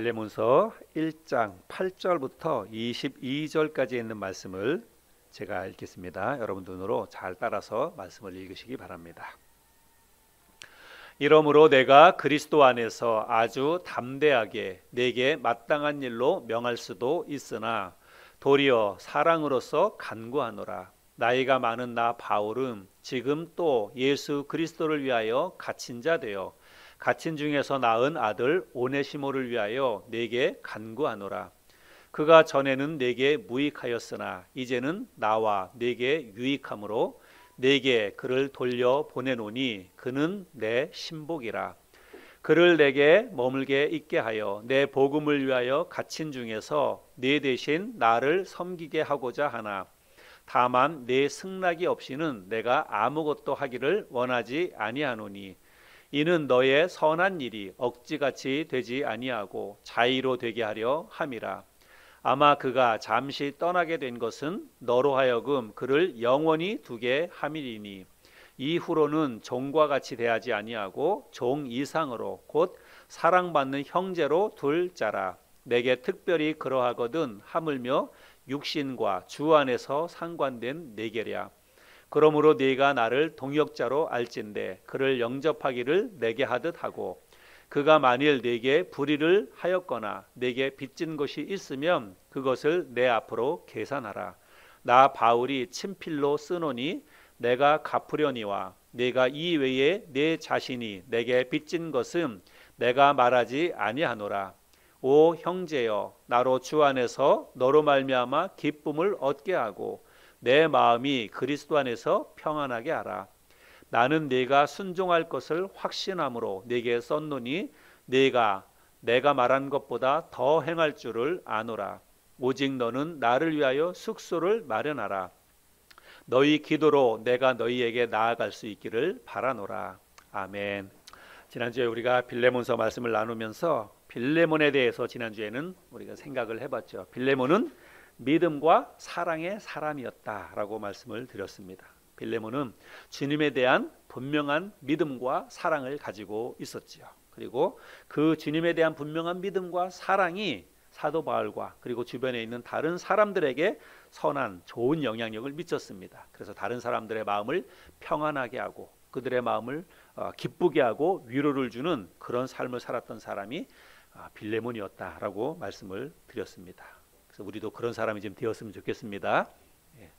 빌레몬서 1장 8절부터 22절까지 있는 말씀을 제가 읽겠습니다. 여러분 눈으로 잘 따라서 말씀을 읽으시기 바랍니다. 이러므로 내가 그리스도 안에서 아주 담대하게 내게 마땅한 일로 명할 수도 있으나 도리어 사랑으로서 간구하노라. 나이가 많은 나 바울은 지금 또 예수 그리스도를 위하여 갇힌 자 되어 갇힌 중에서 낳은 아들 오네시모를 위하여 내게 간구하노라. 그가 전에는 내게 무익하였으나 이제는 나와 내게 유익함으로 내게 그를 돌려 보내노니 그는 내 신복이라. 그를 내게 머물게 있게 하여 내 복음을 위하여 갇힌 중에서 네 대신 나를 섬기게 하고자 하나 다만 내 승낙이 없이는 내가 아무것도 하기를 원하지 아니하노니 이는 너의 선한 일이 억지같이 되지 아니하고 자의로 되게 하려 함이라. 아마 그가 잠시 떠나게 된 것은 너로 하여금 그를 영원히 두게 함이리니 이후로는 종과 같이 대하지 아니하고 종 이상으로 곧 사랑받는 형제로 둘 자라. 내게 특별히 그러하거든 하물며 육신과 주 안에서 상관된 내게랴. 그러므로 네가 나를 동역자로 알진대 그를 영접하기를 내게 하듯 하고 그가 만일 내게 불의를 하였거나 내게 빚진 것이 있으면 그것을 내 앞으로 계산하라. 나 바울이 친필로 쓰노니 내가 갚으려니와 내가 이 외에 내 자신이 내게 빚진 것은 내가 말하지 아니하노라. 오 형제여, 나로 주 안에서 너로 말미암아 기쁨을 얻게 하고 내 마음이 그리스도 안에서 평안하게 하라. 나는 네가 순종할 것을 확신함으로 네게 썼노니 내가 말한 것보다 더 행할 줄을 아노라. 오직 너는 나를 위하여 숙소를 마련하라. 너희 기도로 내가 너희에게 나아갈 수 있기를 바라노라. 아멘. 지난주에 우리가 빌레몬서 말씀을 나누면서 빌레몬에 대해서 지난주에는 우리가 생각을 해봤죠. 빌레몬은 믿음과 사랑의 사람이었다라고 말씀을 드렸습니다. 빌레몬은 주님에 대한 분명한 믿음과 사랑을 가지고 있었지요. 그리고 그 주님에 대한 분명한 믿음과 사랑이 사도 바울과 그리고 주변에 있는 다른 사람들에게 선한 좋은 영향력을 미쳤습니다. 그래서 다른 사람들의 마음을 평안하게 하고 그들의 마음을 기쁘게 하고 위로를 주는 그런 삶을 살았던 사람이 빌레몬이었다라고 말씀을 드렸습니다. 그래서 우리도 그런 사람이 좀 되었으면 좋겠습니다.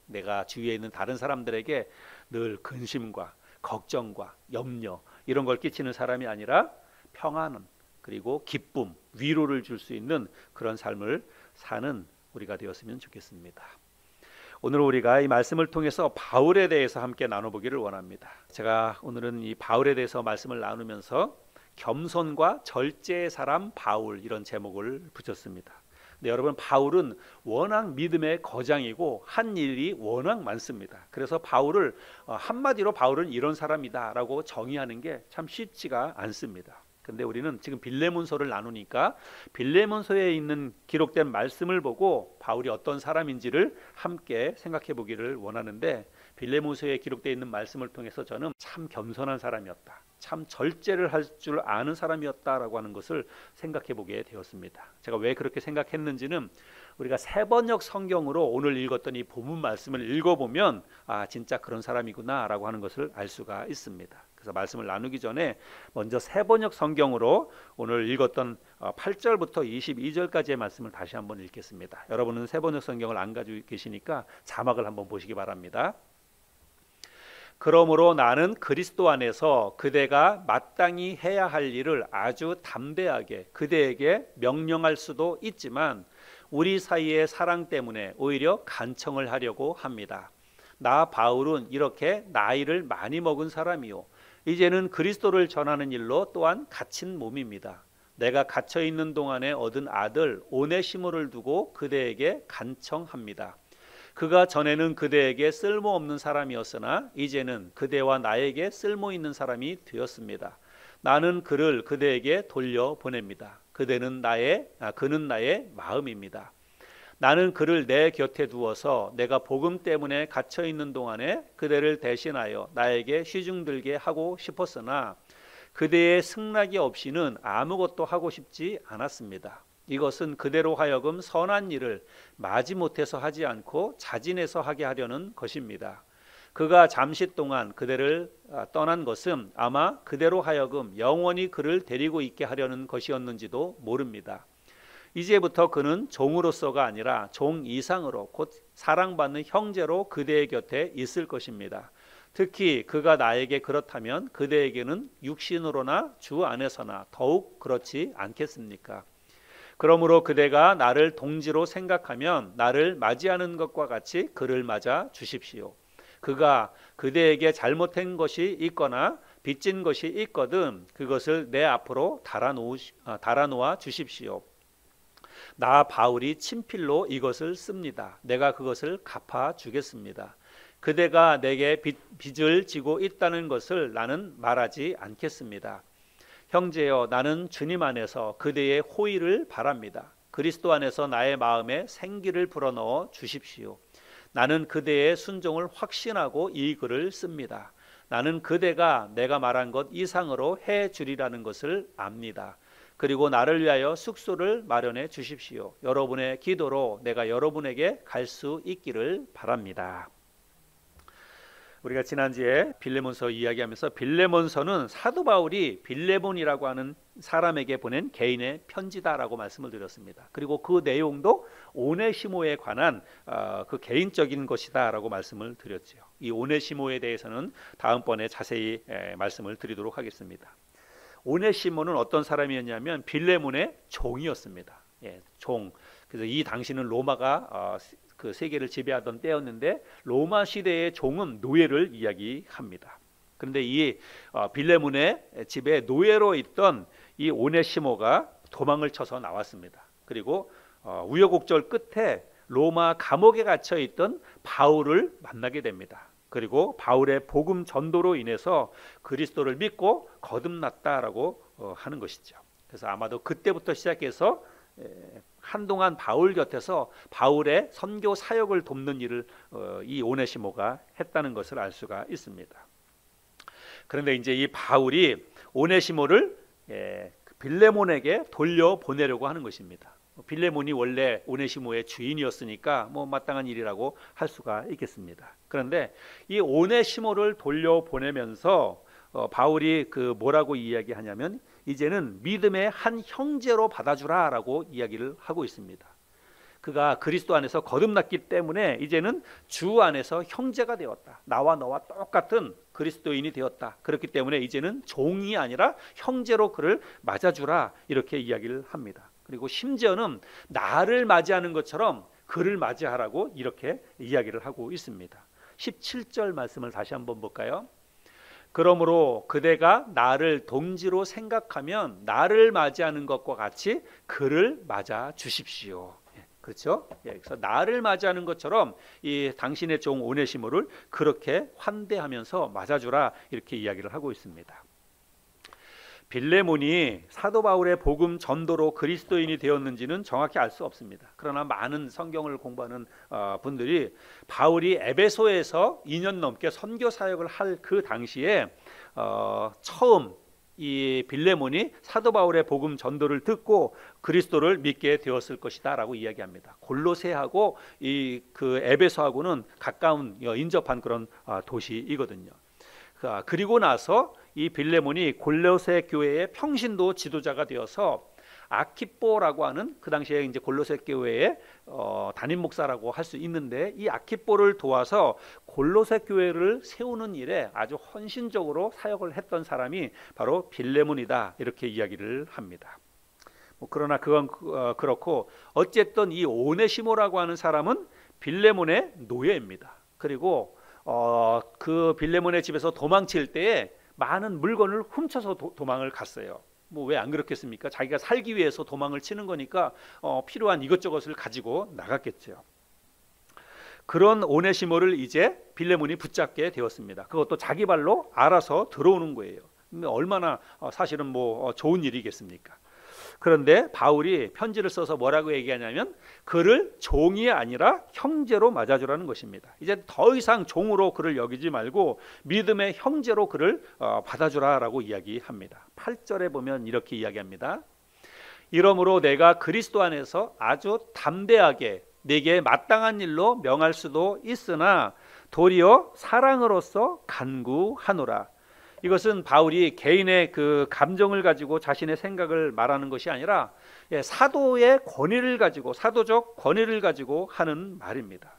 내가 주위에 있는 다른 사람들에게 늘 근심과 걱정과 염려 이런 걸 끼치는 사람이 아니라 평안 그리고 기쁨, 위로를 줄 수 있는 그런 삶을 사는 우리가 되었으면 좋겠습니다. 오늘 우리가 이 말씀을 통해서 바울에 대해서 함께 나눠보기를 원합니다. 제가 오늘은 이 바울에 대해서 말씀을 나누면서 겸손과 절제의 사람 바울 이런 제목을 붙였습니다. 네, 여러분 바울은 워낙 믿음의 거장이고 한 일이 워낙 많습니다. 그래서 바울을 한마디로 바울은 이런 사람이다라고 정의하는 게 참 쉽지가 않습니다. 근데 우리는 지금 빌레몬서를 나누니까 빌레몬서에 있는 기록된 말씀을 보고 바울이 어떤 사람인지를 함께 생각해 보기를 원하는데 빌레몬서에 기록되어 있는 말씀을 통해서 저는 참 겸손한 사람이었다. 참 절제를 할 줄 아는 사람이었다라고 하는 것을 생각해 보게 되었습니다. 제가 왜 그렇게 생각했는지는 우리가 세번역 성경으로 오늘 읽었던 이 본문 말씀을 읽어보면 진짜 그런 사람이구나라고 하는 것을 알 수가 있습니다. 그래서 말씀을 나누기 전에 먼저 세번역 성경으로 오늘 읽었던 8절부터 22절까지의 말씀을 다시 한번 읽겠습니다. 여러분은 세번역 성경을 안 가지고 계시니까 자막을 한번 보시기 바랍니다. 그러므로 나는 그리스도 안에서 그대가 마땅히 해야 할 일을 아주 담대하게 그대에게 명령할 수도 있지만 우리 사이의 사랑 때문에 오히려 간청을 하려고 합니다. 나 바울은 이렇게 나이를 많이 먹은 사람이요 이제는 그리스도를 전하는 일로 또한 갇힌 몸입니다. 내가 갇혀 있는 동안에 얻은 아들 오네시모를 두고 그대에게 간청합니다. 그가 전에는 그대에게 쓸모없는 사람이었으나 이제는 그대와 나에게 쓸모있는 사람이 되었습니다. 나는 그를 그대에게 돌려보냅니다. 그는 나의 마음입니다. 나는 그를 내 곁에 두어서 내가 복음 때문에 갇혀 있는 동안에 그대를 대신하여 나에게 시중들게 하고 싶었으나 그대의 승낙이 없이는 아무것도 하고 싶지 않았습니다. 이것은 그대로 하여금 선한 일을 마지못해서 하지 않고 자진해서 하게 하려는 것입니다. 그가 잠시 동안 그대를 떠난 것은 아마 그대로 하여금 영원히 그를 데리고 있게 하려는 것이었는지도 모릅니다. 이제부터 그는 종으로서가 아니라 종 이상으로 곧 사랑받는 형제로 그대의 곁에 있을 것입니다. 특히 그가 나에게 그렇다면 그대에게는 육신으로나 주 안에서나 더욱 그렇지 않겠습니까? 그러므로 그대가 나를 동지로 생각하면 나를 맞이하는 것과 같이 그를 맞아 주십시오. 그가 그대에게 잘못한 것이 있거나 빚진 것이 있거든 그것을 내 앞으로 달아놓아 주십시오. 나 바울이 친필로 이것을 씁니다. 내가 그것을 갚아 주겠습니다. 그대가 내게 빚을 지고 있다는 것을 나는 말하지 않겠습니다. 형제여, 나는 주님 안에서 그대의 호의를 바랍니다. 그리스도 안에서 나의 마음에 생기를 불어넣어 주십시오. 나는 그대의 순종을 확신하고 이 글을 씁니다. 나는 그대가 내가 말한 것 이상으로 해 주리라는 것을 압니다. 그리고 나를 위하여 숙소를 마련해 주십시오. 여러분의 기도로 내가 여러분에게 갈 수 있기를 바랍니다. 우리가 지난주에 빌레몬서 이야기하면서 빌레몬서는 사도 바울이 빌레몬이라고 하는 사람에게 보낸 개인의 편지다라고 말씀을 드렸습니다. 그리고 그 내용도 오네시모에 관한 그 개인적인 것이다라고 말씀을 드렸죠. 이 오네시모에 대해서는 다음번에 자세히 말씀을 드리도록 하겠습니다. 오네시모는 어떤 사람이었냐면 빌레몬의 종이었습니다. 종. 그래서 이 당시는 로마가 그 세계를 지배하던 때였는데 로마 시대의 종은 노예를 이야기합니다. 그런데 이 빌레몬의 집에 노예로 있던 이 오네시모가 도망을 쳐서 나왔습니다. 그리고 우여곡절 끝에 로마 감옥에 갇혀 있던 바울을 만나게 됩니다. 그리고 바울의 복음 전도로 인해서 그리스도를 믿고 거듭났다라고 하는 것이죠. 그래서 아마도 그때부터 시작해서 한동안 바울 곁에서 바울의 선교 사역을 돕는 일을 이 오네시모가 했다는 것을 알 수가 있습니다. 그런데 이제 이 바울이 오네시모를 빌레몬에게 돌려보내려고 하는 것입니다. 빌레몬이 원래 오네시모의 주인이었으니까 뭐 마땅한 일이라고 할 수가 있겠습니다. 그런데 이 오네시모를 돌려보내면서 바울이 그 뭐라고 이야기하냐면 이제는 믿음의 한 형제로 받아주라라고 이야기를 하고 있습니다. 그가 그리스도 안에서 거듭났기 때문에 이제는 주 안에서 형제가 되었다. 나와 너와 똑같은 그리스도인이 되었다. 그렇기 때문에 이제는 종이 아니라 형제로 그를 맞아주라 이렇게 이야기를 합니다. 그리고 심지어는 나를 맞이하는 것처럼 그를 맞이하라고 이렇게 이야기를 하고 있습니다. 17절 말씀을 다시 한번 볼까요? 그러므로 그대가 나를 동지로 생각하면 나를 맞이하는 것과 같이 그를 맞아 주십시오. 그렇죠? 그래서 나를 맞이하는 것처럼 이 당신의 종 오네시모를 그렇게 환대하면서 맞아주라 이렇게 이야기를 하고 있습니다. 빌레몬이 사도 바울의 복음 전도로 그리스도인이 되었는지는 정확히 알 수 없습니다. 그러나 많은 성경을 공부하는 분들이 바울이 에베소에서 2년 넘게 선교 사역을 할 그 당시에 처음 이 빌레몬이 사도 바울의 복음 전도를 듣고 그리스도를 믿게 되었을 것이다라고 이야기합니다. 골로새하고 이 그 에베소하고는 가까운 인접한 그런 도시이거든요. 그리고 나서 이 빌레몬이 골로새 교회의 평신도 지도자가 되어서 아키뽀라고 하는 그 당시에 이제 골로새 교회의 담임 목사라고 할 수 있는데 이 아키뽀를 도와서 골로새 교회를 세우는 일에 아주 헌신적으로 사역을 했던 사람이 바로 빌레몬이다 이렇게 이야기를 합니다. 그러나 그건 그렇고 어쨌든 이 오네시모라고 하는 사람은 빌레몬의 노예입니다. 그리고 그 빌레몬의 집에서 도망칠 때에 많은 물건을 훔쳐서 도망을 갔어요. 뭐 왜 안 그렇겠습니까? 자기가 살기 위해서 도망을 치는 거니까 필요한 이것저것을 가지고 나갔겠죠. 그런 오네시모를 이제 빌레몬이 붙잡게 되었습니다. 그것도 자기 발로 알아서 들어오는 거예요. 얼마나 사실은 뭐 좋은 일이겠습니까? 그런데 바울이 편지를 써서 뭐라고 얘기하냐면 그를 종이 아니라 형제로 맞아주라는 것입니다. 이제 더 이상 종으로 그를 여기지 말고 믿음의 형제로 그를 받아주라라고 이야기합니다. 8절에 보면 이렇게 이야기합니다. 이러므로 내가 그리스도 안에서 아주 담대하게 내게 마땅한 일로 명할 수도 있으나 도리어 사랑으로서 간구하노라. 이것은 바울이 개인의 그 감정을 가지고 자신의 생각을 말하는 것이 아니라 사도의 권위를 가지고, 사도적 권위를 가지고 하는 말입니다.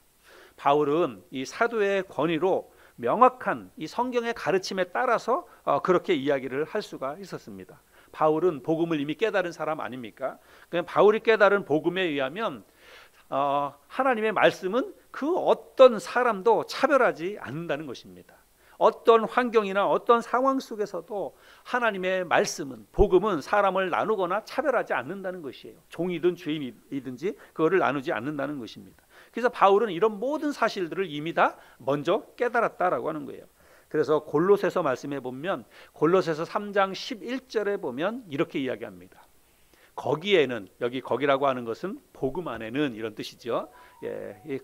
바울은 이 사도의 권위로 명확한 이 성경의 가르침에 따라서 그렇게 이야기를 할 수가 있었습니다. 바울은 복음을 이미 깨달은 사람 아닙니까? 그냥 바울이 깨달은 복음에 의하면 하나님의 말씀은 그 어떤 사람도 차별하지 않는다는 것입니다. 어떤 환경이나 어떤 상황 속에서도 하나님의 말씀은, 복음은 사람을 나누거나 차별하지 않는다는 것이에요. 종이든 주인이든지 그거를 나누지 않는다는 것입니다. 그래서 바울은 이런 모든 사실들을 이미 다 먼저 깨달았다라고 하는 거예요. 그래서 골로새서 말씀해 보면, 골로새서 3장 11절에 보면 이렇게 이야기합니다. 거기에는, 여기 거기라고 하는 것은 복음 안에는 이런 뜻이죠.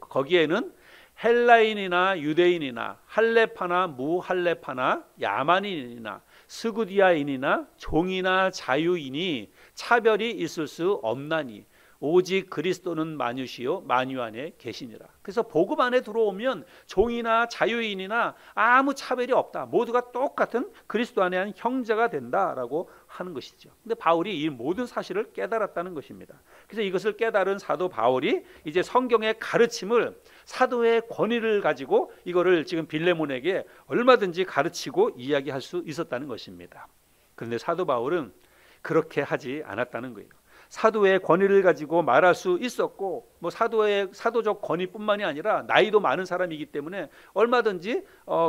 거기에는 헬라인이나 유대인이나 할레파나 무할레파나 야만인이나 스구디아인이나 종이나 자유인이 차별이 있을 수 없나니 오직 그리스도는 만유시요 만유 안에 계시니라. 그래서 복음 안에 들어오면 종이나 자유인이나 아무 차별이 없다. 모두가 똑같은 그리스도 안에 한 형제가 된다라고 하는 것이죠. 근데 바울이 이 모든 사실을 깨달았다는 것입니다. 그래서 이것을 깨달은 사도 바울이 이제 성경의 가르침을, 사도의 권위를 가지고 이거를 지금 빌레몬에게 얼마든지 가르치고 이야기할 수 있었다는 것입니다. 그런데 사도 바울은 그렇게 하지 않았다는 거예요. 사도의 권위를 가지고 말할 수 있었고, 뭐 사도적 권위뿐만이 아니라 나이도 많은 사람이기 때문에 얼마든지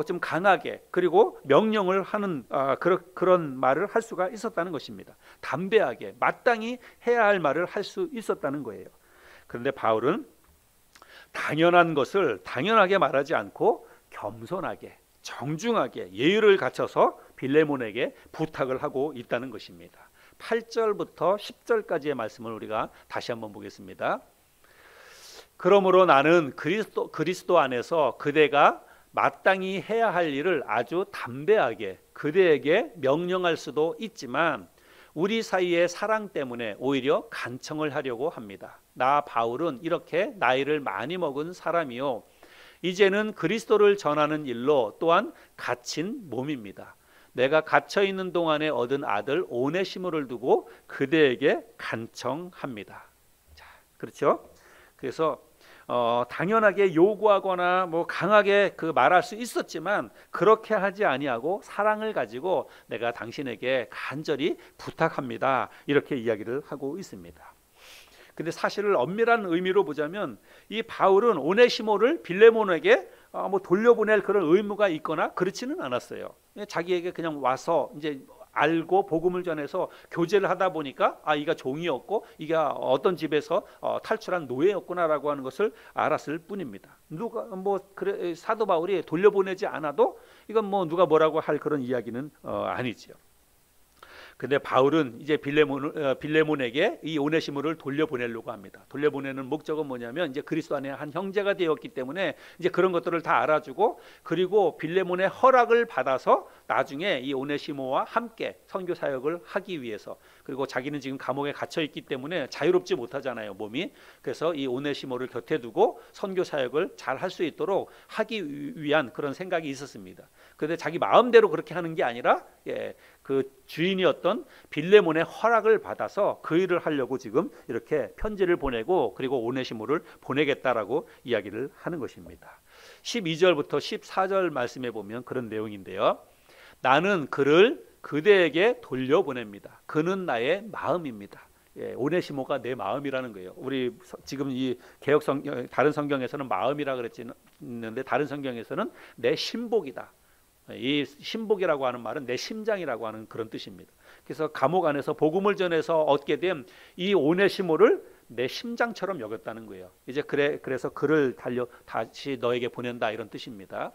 좀 강하게, 그리고 명령을 하는 그런 말을 할 수가 있었다는 것입니다. 담대하게 마땅히 해야 할 말을 할 수 있었다는 거예요. 그런데 바울은 당연한 것을 당연하게 말하지 않고 겸손하게, 정중하게 예의를 갖춰서 빌레몬에게 부탁을 하고 있다는 것입니다. 8절부터 10절까지의 말씀을 우리가 다시 한번 보겠습니다. 그러므로 나는 그리스도 안에서 그대가 마땅히 해야 할 일을 아주 담대하게 그대에게 명령할 수도 있지만 우리 사이의 사랑 때문에 오히려 간청을 하려고 합니다. 나 바울은 이렇게 나이를 많이 먹은 사람이요, 이제는 그리스도를 전하는 일로 또한 갇힌 몸입니다. 내가 갇혀 있는 동안에 얻은 아들 오네시모를 두고 그대에게 간청합니다. 자, 그렇죠? 그래서 당연하게 요구하거나 뭐 강하게 말할 수 있었지만 그렇게 하지 아니하고 사랑을 가지고 내가 당신에게 간절히 부탁합니다. 이렇게 이야기를 하고 있습니다. 근데 사실을 엄밀한 의미로 보자면 이 바울은 오네시모를 빌레몬에게 돌려보낼 그런 의무가 있거나 그렇지는 않았어요. 자기에게 그냥 와서 이제 알고 복음을 전해서 교제를 하다 보니까 이가 종이었고 이게 어떤 집에서 탈출한 노예였구나라고 하는 것을 알았을 뿐입니다. 누가 사도 바울이 돌려보내지 않아도 이건 누가 뭐라고 할 그런 이야기는 아니죠. 근데 바울은 이제 빌레몬에게 이 오네시모를 돌려보내려고 합니다. 돌려보내는 목적은 뭐냐면 이제 그리스도 안에 한 형제가 되었기 때문에 이제 그런 것들을 다 알아주고, 그리고 빌레몬의 허락을 받아서 나중에 이 오네시모와 함께 선교 사역을 하기 위해서, 그리고 자기는 지금 감옥에 갇혀 있기 때문에 자유롭지 못하잖아요, 몸이. 그래서 이 오네시모를 곁에 두고 선교 사역을 잘 할 수 있도록 하기 위한 그런 생각이 있었습니다. 그런데 자기 마음대로 그렇게 하는 게 아니라 그 주인이었던 빌레몬의 허락을 받아서 그 일을 하려고 지금 이렇게 편지를 보내고, 그리고 오네시모를 보내겠다라고 이야기를 하는 것입니다. 12절부터 14절 말씀해 보면 그런 내용인데요. 나는 그를 그대에게 돌려보냅니다. 그는 나의 마음입니다. 오네시모가 내 마음이라는 거예요. 우리 지금 이 다른 성경에서는 마음이라 그랬는데 다른 성경에서는 내 신복이다. 이 신복이라고 하는 말은 내 심장이라고 하는 그런 뜻입니다. 그래서 감옥 안에서 복음을 전해서 얻게 된 이 오네시모를 내 심장처럼 여겼다는 거예요. 이제 그래서 그를 다시 너에게 보낸다, 이런 뜻입니다.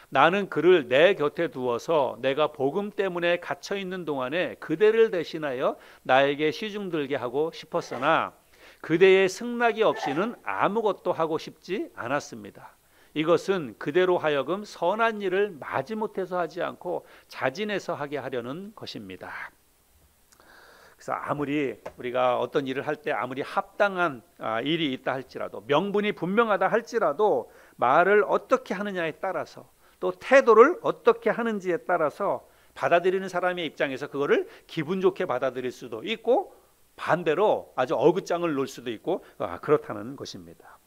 나는 그를 내 곁에 두어서 내가 복음 때문에 갇혀 있는 동안에 그대를 대신하여 나에게 시중 들게 하고 싶었으나 그대의 승낙이 없이는 아무것도 하고 싶지 않았습니다. 이것은 그대로 하여금 선한 일을 마지못해서 하지 않고 자진해서 하게 하려는 것입니다. 그래서 아무리 우리가 어떤 일을 할 때 아무리 합당한 일이 있다 할지라도, 명분이 분명하다 할지라도 말을 어떻게 하느냐에 따라서, 또 태도를 어떻게 하는지에 따라서 받아들이는 사람의 입장에서 그거를 기분 좋게 받아들일 수도 있고, 반대로 아주 어긋장을 놓을 수도 있고, 그렇다는 것입니다.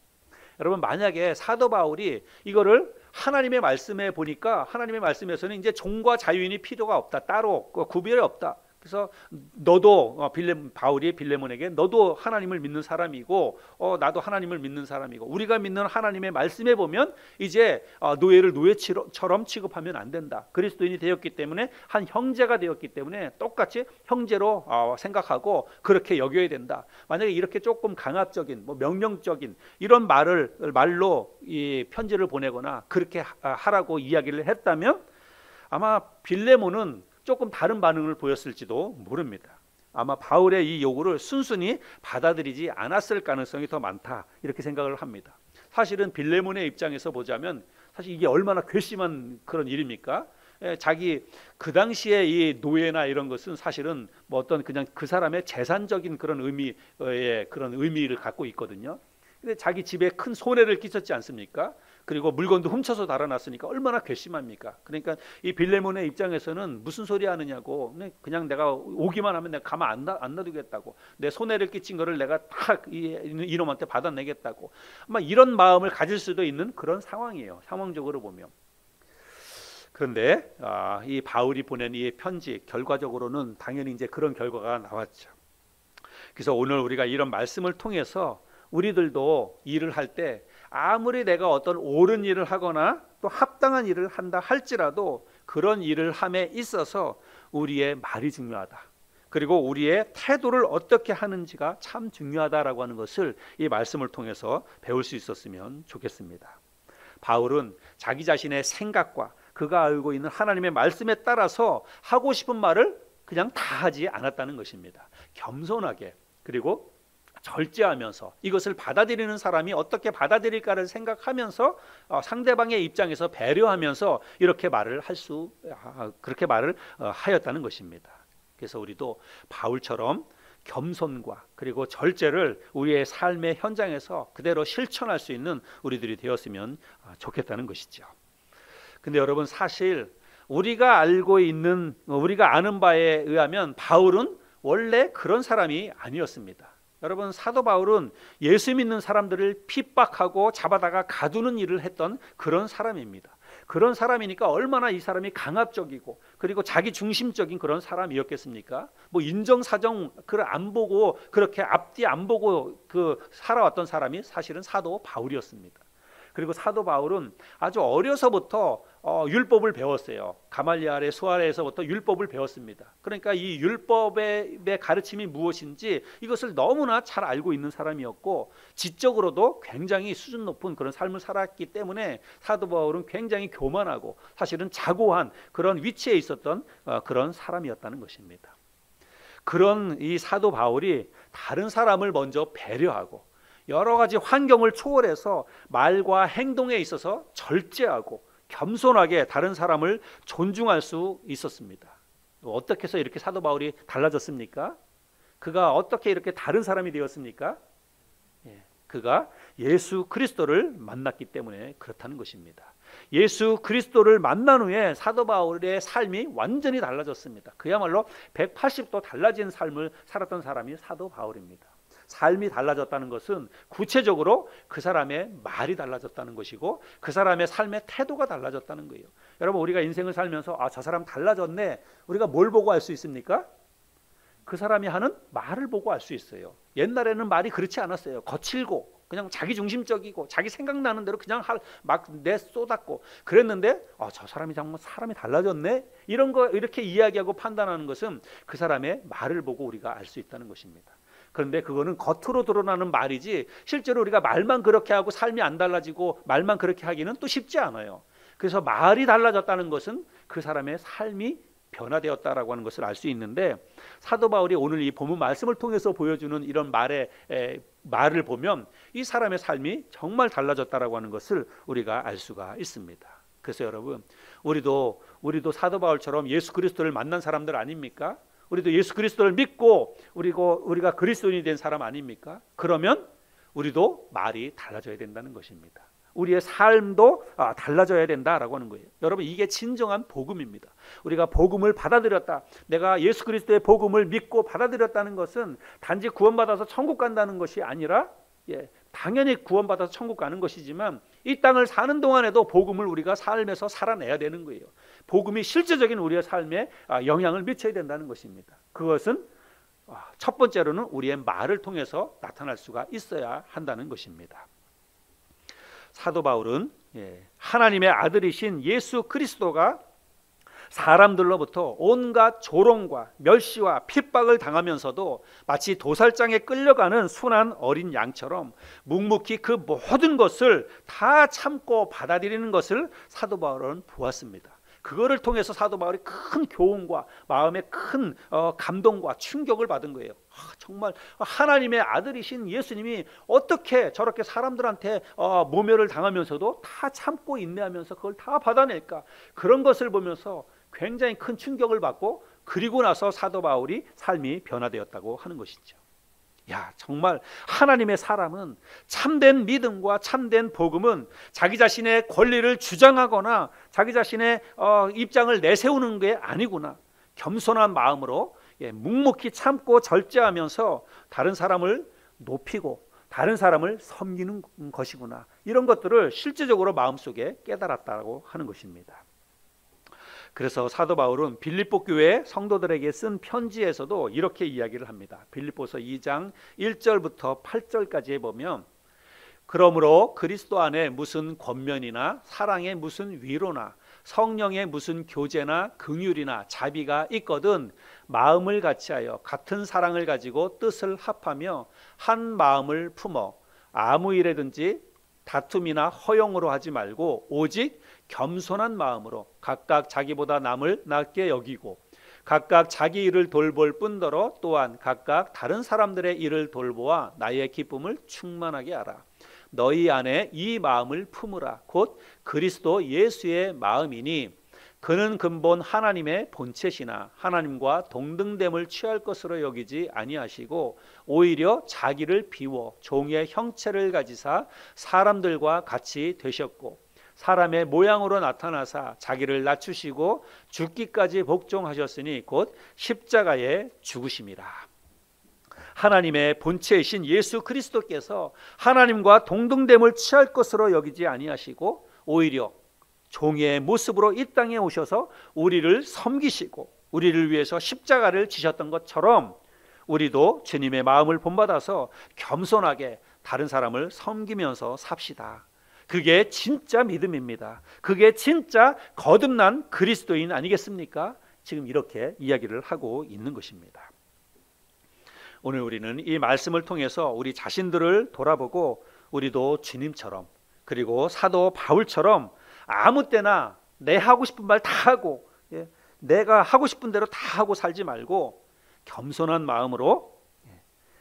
여러분, 만약에 사도 바울이 이거를 하나님의 말씀에 보니까, 하나님의 말씀에서는 이제 종과 자유인이 필요가 없다, 따로 구별이 없다. 그래서 너도 바울이 빌레몬에게 너도 하나님을 믿는 사람이고 나도 하나님을 믿는 사람이고, 우리가 믿는 하나님의 말씀에 보면 이제 노예를 노예처럼 취급하면 안 된다. 그리스도인이 되었기 때문에, 한 형제가 되었기 때문에 똑같이 형제로 생각하고 그렇게 여겨야 된다. 만약에 이렇게 조금 강압적인, 명령적인 이런 말로 이 편지를 보내거나 그렇게 하라고 이야기를 했다면 아마 빌레몬은 조금 다른 반응을 보였을지도 모릅니다. 아마 바울의 이 요구를 순순히 받아들이지 않았을 가능성이 더 많다, 이렇게 생각을 합니다. 사실은 빌레몬의 입장에서 보자면 사실 이게 얼마나 괘씸한 그런 일입니까? 자기 그 당시에 이 노예나 이런 것은 사실은 어떤 그냥 그 사람의 재산적인 그런 의미를 갖고 있거든요. 근데 자기 집에 큰 손해를 끼쳤지 않습니까? 그리고 물건도 훔쳐서 달아났으니까 얼마나 괘씸합니까? 그러니까 이 빌레몬의 입장에서는 무슨 소리 하느냐고, 그냥 내가 오기만 하면 내가 가만 안 놔두겠다고, 내 손해를 끼친 거를 내가 다 이놈한테 받아내겠다고, 아마 이런 마음을 가질 수도 있는 그런 상황이에요, 상황적으로 보면. 그런데 이 바울이 보낸 이 편지, 결과적으로는 당연히 이제 그런 결과가 나왔죠. 그래서 오늘 우리가 이런 말씀을 통해서 우리들도 일을 할 때 아무리 내가 어떤 옳은 일을 하거나 또 합당한 일을 한다 할지라도 그런 일을 함에 있어서 우리의 말이 중요하다. 그리고 우리의 태도를 어떻게 하는지가 참 중요하다라고 하는 것을 이 말씀을 통해서 배울 수 있었으면 좋겠습니다. 바울은 자기 자신의 생각과 그가 알고 있는 하나님의 말씀에 따라서 하고 싶은 말을 그냥 다 하지 않았다는 것입니다. 겸손하게, 그리고 절제하면서 이것을 받아들이는 사람이 어떻게 받아들일까를 생각하면서 상대방의 입장에서 배려하면서 이렇게 그렇게 말을 하였다는 것입니다. 그래서 우리도 바울처럼 겸손과 그리고 절제를 우리의 삶의 현장에서 그대로 실천할 수 있는 우리들이 되었으면 좋겠다는 것이죠. 근데 여러분, 사실 우리가 아는 바에 의하면 바울은 원래 그런 사람이 아니었습니다. 여러분, 사도 바울은 예수 믿는 사람들을 핍박하고 잡아다가 가두는 일을 했던 그런 사람입니다. 그런 사람이니까 얼마나 이 사람이 강압적이고 그리고 자기 중심적인 그런 사람이었겠습니까? 인정사정 그걸 안 보고, 그렇게 앞뒤 안 보고 살아왔던 사람이 사실은 사도 바울이었습니다. 그리고 사도 바울은 아주 어려서부터 율법을 배웠어요. 가말리엘의 수하에서부터 율법을 배웠습니다. 그러니까 이 율법의 가르침이 무엇인지 이것을 너무나 잘 알고 있는 사람이었고, 지적으로도 굉장히 수준 높은 그런 삶을 살았기 때문에 사도 바울은 굉장히 교만하고 사실은 자고한 그런 위치에 있었던 그런 사람이었다는 것입니다. 그런 이 사도 바울이 다른 사람을 먼저 배려하고 여러 가지 환경을 초월해서 말과 행동에 있어서 절제하고 겸손하게 다른 사람을 존중할 수 있었습니다. 어떻게 해서 이렇게 사도 바울이 달라졌습니까? 그가 어떻게 이렇게 다른 사람이 되었습니까? 그가 예수 그리스도를 만났기 때문에 그렇다는 것입니다. 예수 그리스도를 만난 후에 사도 바울의 삶이 완전히 달라졌습니다. 그야말로 180도 달라진 삶을 살았던 사람이 사도 바울입니다. 삶이 달라졌다는 것은 구체적으로 그 사람의 말이 달라졌다는 것이고 그 사람의 삶의 태도가 달라졌다는 거예요. 여러분, 우리가 인생을 살면서 저 사람 달라졌네, 우리가 뭘 보고 알 수 있습니까? 그 사람이 하는 말을 보고 알 수 있어요. 옛날에는 말이 그렇지 않았어요. 거칠고 그냥 자기 중심적이고 자기 생각나는 대로 그냥 막 내쏟았고 그랬는데 저 사람이 정말 사람이 달라졌네, 이런 거 이렇게 이야기하고 판단하는 것은 그 사람의 말을 보고 우리가 알 수 있다는 것입니다. 그런데 그거는 겉으로 드러나는 말이지 실제로 우리가 말만 그렇게 하고 삶이 안 달라지고 말만 그렇게 하기는 또 쉽지 않아요. 그래서 말이 달라졌다는 것은 그 사람의 삶이 변화되었다라고 하는 것을 알 수 있는데, 사도 바울이 오늘 이 본문 말씀을 통해서 보여주는 이런 말을 보면 이 사람의 삶이 정말 달라졌다라고 하는 것을 우리가 알 수가 있습니다. 그래서 여러분, 우리도 사도 바울처럼 예수 그리스도를 만난 사람들 아닙니까? 우리도 예수 그리스도를 믿고 우리가 그리스도인이 된 사람 아닙니까? 그러면 우리도 말이 달라져야 된다는 것입니다. 우리의 삶도 달라져야 된다라고 하는 거예요. 여러분, 이게 진정한 복음입니다. 우리가 복음을 받아들였다, 내가 예수 그리스도의 복음을 믿고 받아들였다는 것은 단지 구원받아서 천국 간다는 것이 아니라, 당연히 구원받아서 천국 가는 것이지만 이 땅을 사는 동안에도 복음을 우리가 삶에서 살아내야 되는 거예요. 복음이 실제적인 우리의 삶에 영향을 미쳐야 된다는 것입니다. 그것은 첫 번째로는 우리의 말을 통해서 나타날 수가 있어야 한다는 것입니다. 사도 바울은 하나님의 아들이신 예수 그리스도가 사람들로부터 온갖 조롱과 멸시와 핍박을 당하면서도 마치 도살장에 끌려가는 순한 어린 양처럼 묵묵히 그 모든 것을 다 참고 받아들이는 것을 사도 바울은 보았습니다. 그거를 통해서 사도 바울이 큰 교훈과 마음의 큰 감동과 충격을 받은 거예요. 정말 하나님의 아들이신 예수님이 어떻게 저렇게 사람들한테 모멸을 당하면서도 다 참고 인내하면서 그걸 다 받아낼까? 그런 것을 보면서 굉장히 큰 충격을 받고, 그리고 나서 사도 바울이 삶이 변화되었다고 하는 것이죠. 정말 하나님의 사람은, 참된 믿음과 참된 복음은 자기 자신의 권리를 주장하거나 자기 자신의 입장을 내세우는 게 아니구나, 겸손한 마음으로 묵묵히 참고 절제하면서 다른 사람을 높이고 다른 사람을 섬기는 것이구나, 이런 것들을 실제적으로 마음속에 깨달았다고 하는 것입니다. 그래서 사도 바울은 빌립보 교회 성도들에게 쓴 편지에서도 이렇게 이야기를 합니다. 빌립보서 2장 1절부터 8절까지에 보면, 그러므로 그리스도 안에 무슨 권면이나 사랑에 무슨 위로나 성령의 무슨 교제나 긍휼이나 자비가 있거든 마음을 같이하여 같은 사랑을 가지고 뜻을 합하며 한 마음을 품어 아무 일에든지 다툼이나 허용으로 하지 말고 오직 겸손한 마음으로 각각 자기보다 남을 낮게 여기고 각각 자기 일을 돌볼 뿐더러 또한 각각 다른 사람들의 일을 돌보아 나의 기쁨을 충만하게 하라. 너희 안에 이 마음을 품으라. 곧 그리스도 예수의 마음이니 그는 근본 하나님의 본체시나 하나님과 동등됨을 취할 것으로 여기지 아니하시고 오히려 자기를 비워 종의 형체를 가지사 사람들과 같이 되셨고 사람의 모양으로 나타나사 자기를 낮추시고 죽기까지 복종하셨으니 곧 십자가에 죽으심이라. 하나님의 본체이신 예수 그리스도께서 하나님과 동등됨을 취할 것으로 여기지 아니하시고 오히려 종의 모습으로 이 땅에 오셔서 우리를 섬기시고 우리를 위해서 십자가를 지셨던 것처럼 우리도 주님의 마음을 본받아서 겸손하게 다른 사람을 섬기면서 삽시다. 그게 진짜 믿음입니다. 그게 진짜 거듭난 그리스도인 아니겠습니까? 지금 이렇게 이야기를 하고 있는 것입니다. 오늘 우리는 이 말씀을 통해서 우리 자신들을 돌아보고 우리도 주님처럼, 그리고 사도 바울처럼 아무 때나 내 하고 싶은 말 다 하고 내가 하고 싶은 대로 다 하고 살지 말고 겸손한 마음으로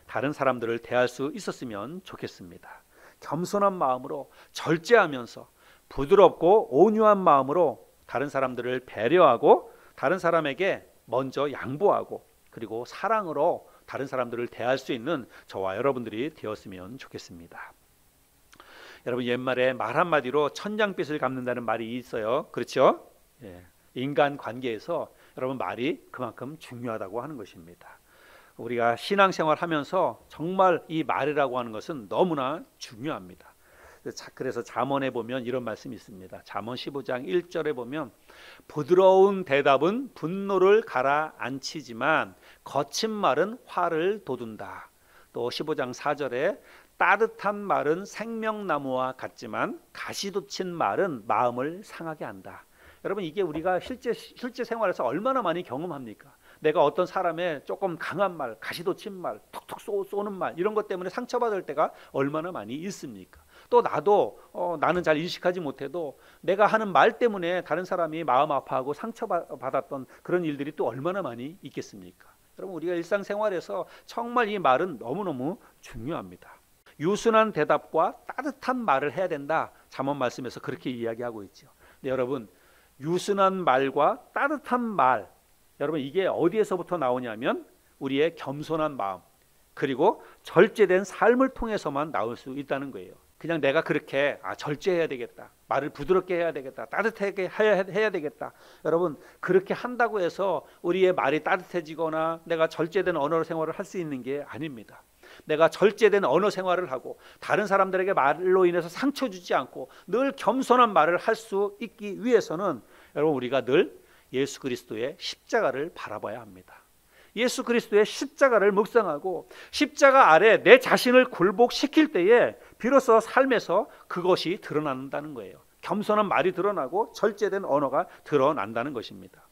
다른 사람들을 대할 수 있었으면 좋겠습니다. 겸손한 마음으로 절제하면서 부드럽고 온유한 마음으로 다른 사람들을 배려하고 다른 사람에게 먼저 양보하고 그리고 사랑으로 다른 사람들을 대할 수 있는 저와 여러분들이 되었으면 좋겠습니다. 여러분, 옛말에 말 한마디로 천냥빚을 갚는다는 말이 있어요. 그렇죠? 인간 관계에서 여러분 말이 그만큼 중요하다고 하는 것입니다. 우리가 신앙생활 하면서 정말 이 말이라고 하는 것은 너무나 중요합니다. 그래서 잠언에 보면 이런 말씀이 있습니다. 잠언 15장 1절에 보면 부드러운 대답은 분노를 가라앉히지만 거친 말은 화를 돋운다. 또 15장 4절에 따뜻한 말은 생명나무와 같지만 가시 돋친 말은 마음을 상하게 한다. 여러분, 이게 우리가 실제 생활에서 얼마나 많이 경험합니까? 내가 어떤 사람의 조금 강한 말, 가시 돋친 말, 툭툭 쏘는 말, 이런 것 때문에 상처받을 때가 얼마나 많이 있습니까? 또 나도 나는 잘 인식하지 못해도 내가 하는 말 때문에 다른 사람이 마음 아파하고 상처받았던 그런 일들이 또 얼마나 많이 있겠습니까? 여러분, 우리가 일상생활에서 정말 이 말은 너무너무 중요합니다. 유순한 대답과 따뜻한 말을 해야 된다. 잠언 말씀에서 그렇게 이야기하고 있죠. 근데 여러분, 유순한 말과 따뜻한 말, 여러분 이게 어디에서부터 나오냐면 우리의 겸손한 마음 그리고 절제된 삶을 통해서만 나올 수 있다는 거예요. 그냥 내가 그렇게 절제해야 되겠다, 말을 부드럽게 해야 되겠다, 따뜻하게 해야 되겠다. 여러분 그렇게 한다고 해서 우리의 말이 따뜻해지거나 내가 절제된 언어 생활을 할 수 있는 게 아닙니다. 내가 절제된 언어 생활을 하고 다른 사람들에게 말로 인해서 상처 주지 않고 늘 겸손한 말을 할 수 있기 위해서는 여러분 우리가 늘 예수 그리스도의 십자가를 바라봐야 합니다. 예수 그리스도의 십자가를 묵상하고 십자가 아래 내 자신을 굴복시킬 때에 비로소 삶에서 그것이 드러난다는 거예요. 겸손한 말이 드러나고 절제된 언어가 드러난다는 것입니다.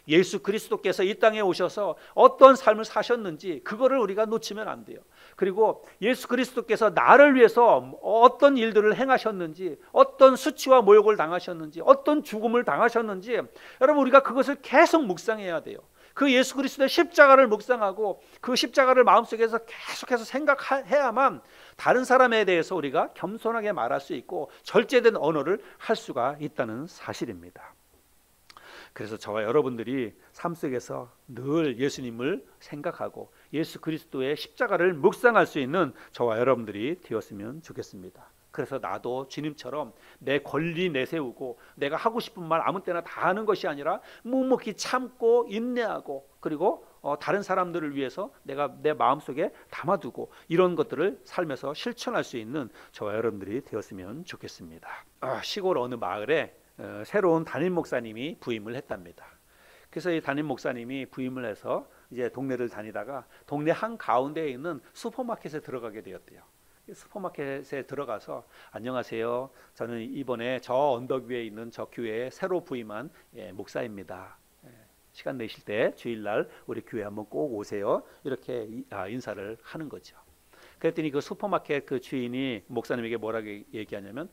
예수 그리스도께서 이 땅에 오셔서 어떤 삶을 사셨는지 그거를 우리가 놓치면 안 돼요. 그리고 예수 그리스도께서 나를 위해서 어떤 일들을 행하셨는지, 어떤 수치와 모욕을 당하셨는지, 어떤 죽음을 당하셨는지 여러분 우리가 그것을 계속 묵상해야 돼요. 그 예수 그리스도의 십자가를 묵상하고 그 십자가를 마음속에서 계속해서 생각해야만 다른 사람에 대해서 우리가 겸손하게 말할 수 있고 절제된 언어를 할 수가 있다는 사실입니다. 그래서 저와 여러분들이 삶 속에서 늘 예수님을 생각하고 예수 그리스도의 십자가를 묵상할 수 있는 저와 여러분들이 되었으면 좋겠습니다. 그래서 나도 주님처럼 내 권리 내세우고 내가 하고 싶은 말 아무 때나 다 하는 것이 아니라 묵묵히 참고 인내하고 그리고 다른 사람들을 위해서 내가 내 마음속에 담아두고 이런 것들을 삶에서 실천할 수 있는 저와 여러분들이 되었으면 좋겠습니다. 시골 어느 마을에 새로운 담임 목사님이 부임을 했답니다. 그래서 이 담임 목사님이 부임을 해서 이제 동네를 다니다가 동네 한 가운데에 있는 슈퍼마켓에 들어가게 되었대요. 슈퍼마켓에 들어가서 안녕하세요. 저는 이번에 저 언덕 위에 있는 저 교회에 새로 부임한 목사입니다. 시간 내실 때 주일날 우리 교회 한번 꼭 오세요. 이렇게 인사를 하는 거죠. 그랬더니 그 슈퍼마켓 그 주인이 목사님에게 뭐라고 얘기하냐면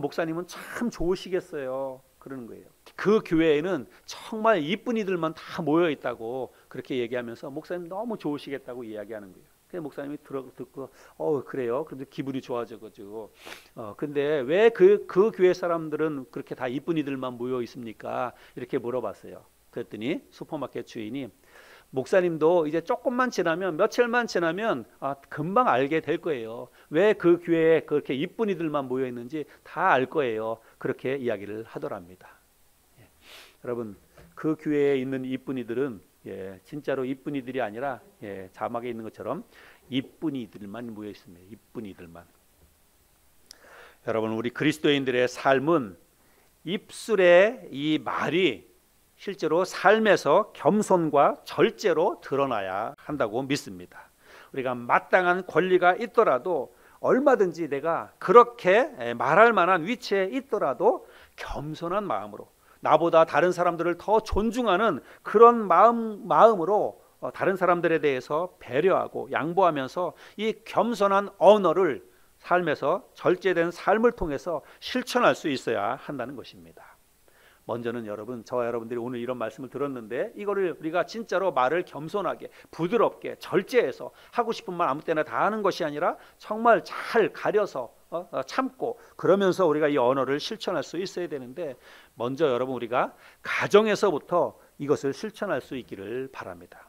목사님은 참 좋으시겠어요. 그러는 거예요. 그 교회에는 정말 이쁜 이들만 다 모여 있다고 그렇게 얘기하면서 목사님 너무 좋으시겠다고 이야기하는 거예요. 그래서 목사님이 듣고 그래요. 그런데 기분이 좋아져가지고 근데 왜 그 교회 사람들은 그렇게 다 이쁜 이들만 모여 있습니까? 이렇게 물어봤어요. 그랬더니 슈퍼마켓 주인이 목사님도 이제 조금만 지나면 며칠만 지나면 금방 알게 될 거예요. 왜 그 교회에 그렇게 이쁜 이들만 모여 있는지 다 알 거예요. 그렇게 이야기를 하더랍니다. 여러분 그 교회에 있는 이쁜 이들은 진짜로 이쁜 이들이 아니라 자막에 있는 것처럼 이쁜 이들만 모여 있습니다. 이쁜 이들만. 여러분 우리 그리스도인들의 삶은 입술의 이 말이 실제로 삶에서 겸손과 절제로 드러나야 한다고 믿습니다. 우리가 마땅한 권리가 있더라도 얼마든지 내가 그렇게 말할 만한 위치에 있더라도 겸손한 마음으로 나보다 다른 사람들을 더 존중하는 그런 마음으로 다른 사람들에 대해서 배려하고 양보하면서 이 겸손한 언어를 삶에서 절제된 삶을 통해서 실천할 수 있어야 한다는 것입니다. 먼저는 여러분, 저와 여러분들이 오늘 이런 말씀을 들었는데 이거를 우리가 진짜로 말을 겸손하게 부드럽게 절제해서 하고 싶은 말 아무 때나 다 하는 것이 아니라 정말 잘 가려서 참고 그러면서 우리가 이 언어를 실천할 수 있어야 되는데 먼저 여러분 우리가 가정에서부터 이것을 실천할 수 있기를 바랍니다.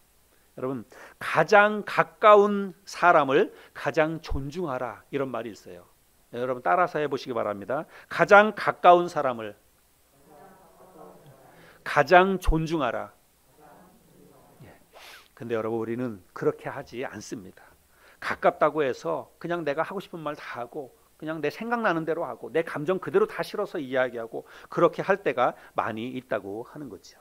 여러분 가장 가까운 사람을 가장 존중하라 이런 말이 있어요. 여러분 따라서 해보시기 바랍니다. 가장 가까운 사람을 가장 존중하라. 근데 여러분 우리는 그렇게 하지 않습니다. 가깝다고 해서 그냥 내가 하고 싶은 말 다 하고 그냥 내 생각나는 대로 하고 내 감정 그대로 다 실어서 이야기하고 그렇게 할 때가 많이 있다고 하는 거죠.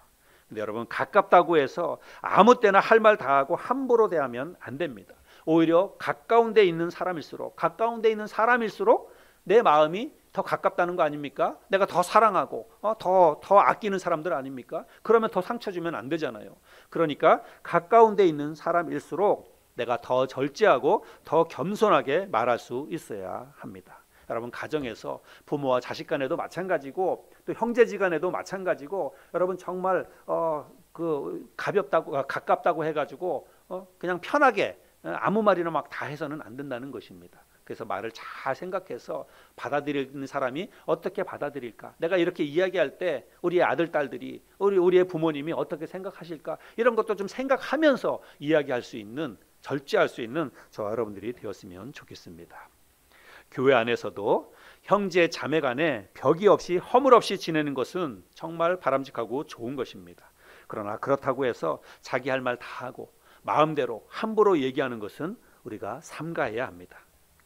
근데 여러분 가깝다고 해서 아무 때나 할 말 다 하고 함부로 대하면 안 됩니다. 오히려 가까운 데 있는 사람일수록 내 마음이 더 가깝다는 거 아닙니까? 내가 더 사랑하고 더 아끼는 사람들 아닙니까? 그러면 더 상처 주면 안 되잖아요. 그러니까 가까운 데 있는 사람일수록 내가 더 절제하고 더 겸손하게 말할 수 있어야 합니다. 여러분 가정에서 부모와 자식 간에도 마찬가지고 또 형제지간에도 마찬가지고 여러분 정말 가깝다고 해가지고 그냥 편하게 아무 말이나 막 다 해서는 안 된다는 것입니다. 그래서 말을 잘 생각해서 받아들이는 사람이 어떻게 받아들일까? 내가 이렇게 이야기할 때 우리의 아들, 딸들이 우리의 부모님이 어떻게 생각하실까? 이런 것도 좀 생각하면서 이야기할 수 있는, 절제할 수 있는 저와 여러분들이 되었으면 좋겠습니다. 교회 안에서도 형제 자매 간에 벽이 없이 허물 없이 지내는 것은 정말 바람직하고 좋은 것입니다. 그러나 그렇다고 해서 자기 할 말 다 하고 마음대로 함부로 얘기하는 것은 우리가 삼가해야 합니다.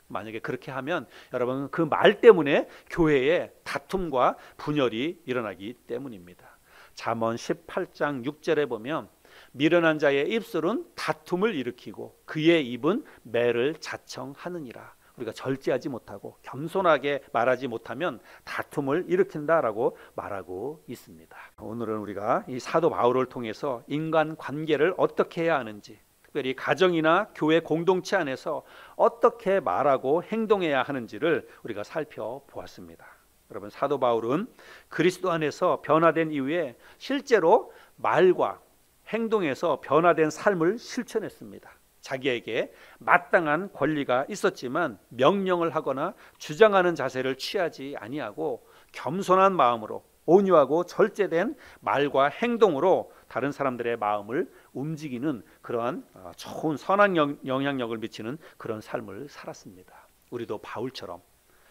만약에 그렇게 하면 여러분 그 말 때문에 교회에 다툼과 분열이 일어나기 때문입니다. 잠언 18장 6절에 보면 미련한 자의 입술은 다툼을 일으키고 그의 입은 매를 자청하느니라. 우리가 절제하지 못하고 겸손하게 말하지 못하면 다툼을 일으킨다라고 말하고 있습니다. 오늘은 우리가 이 사도 바울을 통해서 인간 관계를 어떻게 해야 하는지, 특별히 가정이나 교회 공동체 안에서 어떻게 말하고 행동해야 하는지를 우리가 살펴보았습니다. 여러분, 사도 바울은 그리스도 안에서 변화된 이후에 실제로 말과 행동에서 변화된 삶을 실천했습니다. 자기에게 마땅한 권리가 있었지만 명령을 하거나 주장하는 자세를 취하지 아니하고 겸손한 마음으로 온유하고 절제된 말과 행동으로 다른 사람들의 마음을 움직이는 그러한 좋은 선한 영향력을 미치는 그런 삶을 살았습니다. 우리도 바울처럼,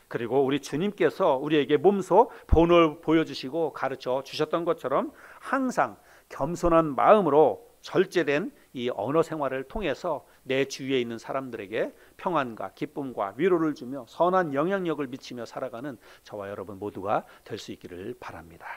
그리고 우리 주님께서 우리에게 몸소 본을 보여주시고 가르쳐 주셨던 것처럼 항상 겸손한 마음으로 절제된 이 언어 생활을 통해서 내 주위에 있는 사람들에게 평안과 기쁨과 위로를 주며 선한 영향력을 미치며 살아가는 저와 여러분 모두가 될 수 있기를 바랍니다.